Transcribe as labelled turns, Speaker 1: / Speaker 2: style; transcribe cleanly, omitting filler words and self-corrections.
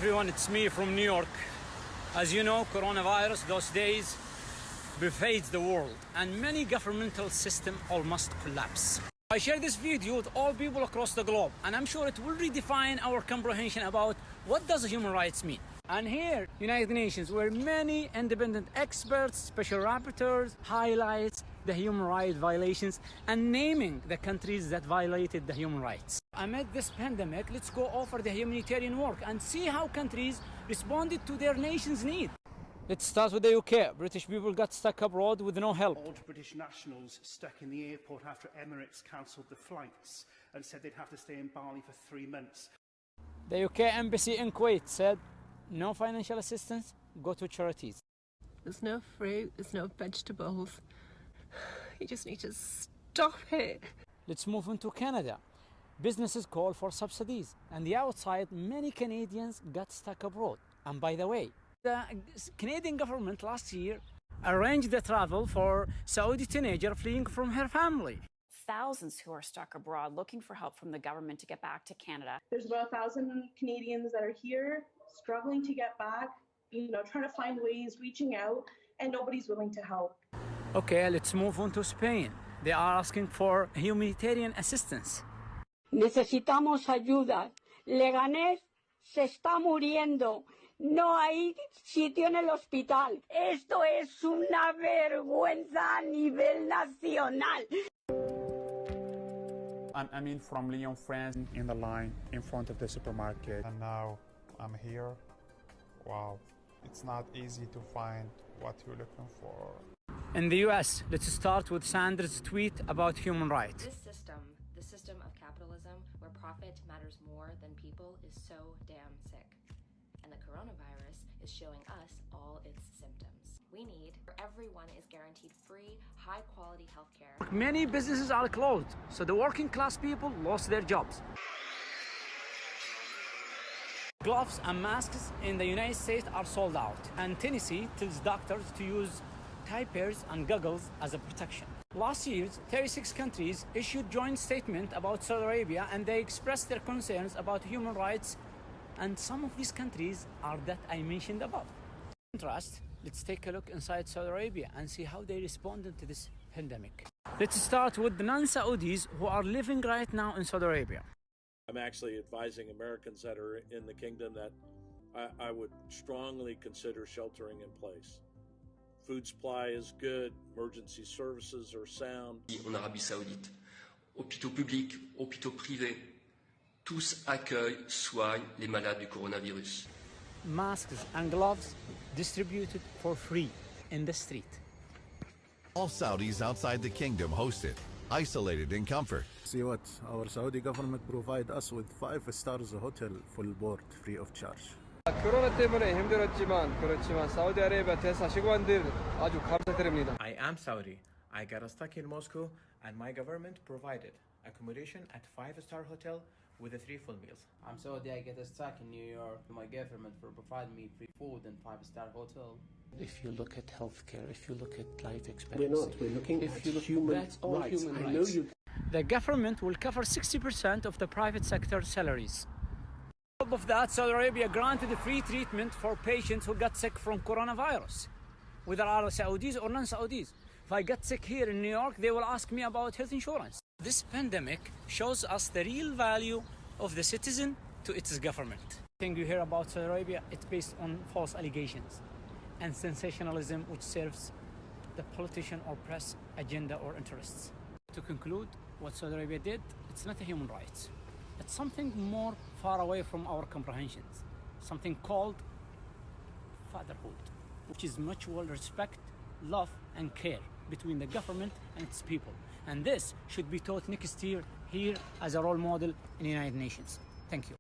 Speaker 1: Everyone, it's me from New York. As you know, coronavirus those days pervades the world and many governmental systems almost collapse. I share this video with all people across the globe, and I'm sure it will redefine our comprehension about what does human rights mean. And here, United Nations, where many independent experts, special rapporteurs highlights the human rights violations and naming the countries that violated the human rights. Amid this pandemic, let's go over the humanitarian work and see how countries responded to their nation's need. Let's start with the UK. British people got stuck abroad with no help.
Speaker 2: Old British nationals stuck in the airport after Emirates cancelled the flights and said they'd have to stay in Bali for 3 months.
Speaker 1: The UK embassy in Kuwait said, no financial assistance, go to charities.
Speaker 3: There's no fruit, there's no vegetables. You just need to stop it.
Speaker 1: Let's move into Canada. Businesses call for subsidies, and the outside, many Canadians got stuck abroad. And by the way, the Canadian government last year arranged the travel for Saudi teenager fleeing from her family.
Speaker 4: Thousands who are stuck abroad looking for help from the government to get back to Canada.
Speaker 5: There's about 1,000 Canadians that are here struggling to get back, trying to find ways, reaching out, and nobody's willing to help.
Speaker 1: Okay, let's move on to Spain. They are asking for humanitarian assistance.
Speaker 6: Necesitamos ayuda. Leganés se está muriendo. No hay sitio en el hospital. Esto es una vergüenza a nivel nacional.
Speaker 7: I'm from Lyon, France, in the line in front of the supermarket.
Speaker 8: And now I'm here. Wow, it's not easy to find what you're looking for.
Speaker 1: In the US, let's start with Sanders' tweet about human rights.
Speaker 9: This system, the system of capitalism where profit matters more than people, is so damn sick. And the coronavirus is showing us all its symptoms. We need where everyone is guaranteed free, high-quality healthcare.
Speaker 1: Many businesses are closed, so the working class people lost their jobs. Gloves and masks in the United States are sold out, and Tennessee tells doctors to use diapers and goggles as a protection. Last year, 36 countries issued joint statement about Saudi Arabia, and they expressed their concerns about human rights, and some of these countries are that I mentioned above. In contrast, let's take a look inside Saudi Arabia and see how they responded to this pandemic. Let's start with the non-Saudis who are living right now in Saudi Arabia.
Speaker 10: I'm actually advising Americans that are in the kingdom that I would strongly consider sheltering in place. Food supply is good, emergency services are sound.
Speaker 11: En Arabie Saoudite, hôpitaux publics, hôpitaux privés, tous accueillent, soignent les malades du coronavirus.
Speaker 1: Masks and gloves distributed for free in the street.
Speaker 12: All Saudis outside the kingdom hosted, isolated in comfort.
Speaker 13: See what our Saudi government provide us with 5 stars hotel full board free of charge.
Speaker 14: 코로나 때문에 힘들었지만 그렇지만 사우디아라비아 대사관들 아주 감사드립니다.
Speaker 15: I am Saudi. I got stuck in Moscow and my government provided accommodation at 5-star hotel with 3 full meals.
Speaker 16: I'm Saudi. I get stuck in New York. My government provided me free food and 5-star hotel.
Speaker 17: If you look at healthcare, if you look at life expectancy,
Speaker 18: we're looking at human
Speaker 17: that's all
Speaker 18: rights.
Speaker 17: human
Speaker 18: I
Speaker 17: rights.
Speaker 18: know you.
Speaker 1: The government will cover 60% of the private sector salaries. On top of that, Saudi Arabia granted free treatment for patients who got sick from coronavirus, whether are Saudis or non-Saudis. If I get sick here in New York, they will ask me about health insurance. This pandemic shows us the real value of the citizen to its government. Everything you hear about Saudi Arabia, it's based on false allegations and sensationalism which serves the politician or press agenda or interests. To conclude, what Saudi Arabia did, it's not a human rights. It's something more far away from our comprehensions, something called fatherhood, which is mutual respect, love and care between the government and its people. And this should be taught next year here as a role model in the United Nations. Thank you.